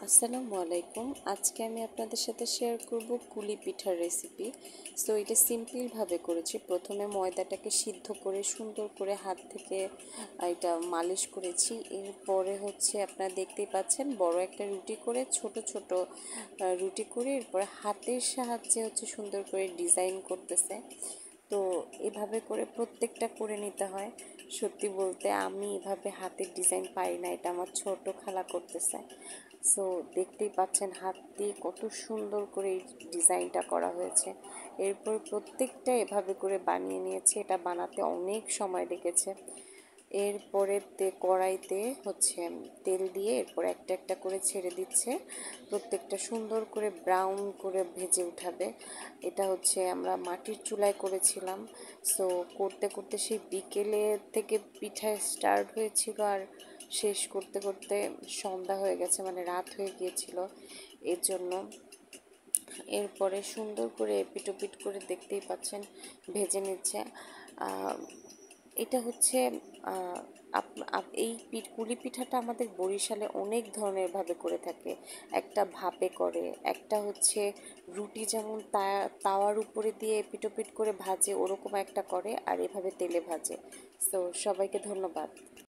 আসসালামু আলাইকুম। আজকে আমি আপনাদের সাথে শেয়ার করব কুলি পিঠার রেসিপি। সো এটা সিম্পলভাবে করেছি। প্রথমে ময়দাটাকে সিদ্ধ করে সুন্দর করে হাত থেকে এটা মালিশ করেছি। এরপরে আপনারা দেখতেই পাচ্ছেন বড় একটা রুটি করে ছোট ছোট রুটি করে এরপরে হাতের সাহায্যে সুন্দর করে ডিজাইন করতেছে। তো এভাবে করে প্রত্যেকটা করে নিতে হয়। সত্যি বলতে আমি এভাবে হাতের ডিজাইন পারি না, এটা আমার ছোট খালা করতেছে। সো দেখতেই পাচ্ছেন হাত দিয়ে কত সুন্দর করে এই ডিজাইনটা করা হয়েছে। এরপর প্রত্যেকটা এভাবে করে বানিয়ে নিয়েছে, এটা বানাতে অনেক সময় লেগেছে। এরপরে কড়াইতে তেল দিয়ে এরপর একটা একটা করে ছেড়ে দিচ্ছে, প্রত্যেকটা সুন্দর করে ব্রাউন করে ভেজে উঠাবে। এটা আমরা মাটির চুলায় করেছিলাম। সো করতে করতে সেই বিকেলে থেকে পিঠা স্টার্ট হয়েছিল, আর শেষ করতে করতে সন্ধ্যা হয়ে গেছে, মানে রাত হয়ে গিয়েছিল। এর জন্য এরপরে সুন্দর করে এপিট ওপিট করে দেখতেই পাচ্ছেন ভেজে নিচ্ছে। এটা এই কুলি পিঠাটা আমাদের বরিশালে অনেক ধরনের ভাবে করে থাকে। একটা ভাপে করে, একটা রুটি যেমন তাওয়ার উপরে দিয়ে এপিট ওপিট করে ভাজে ওরকম একটা করে, আর এভাবে তেলে ভাজে। তো সবাইকে ধন্যবাদ।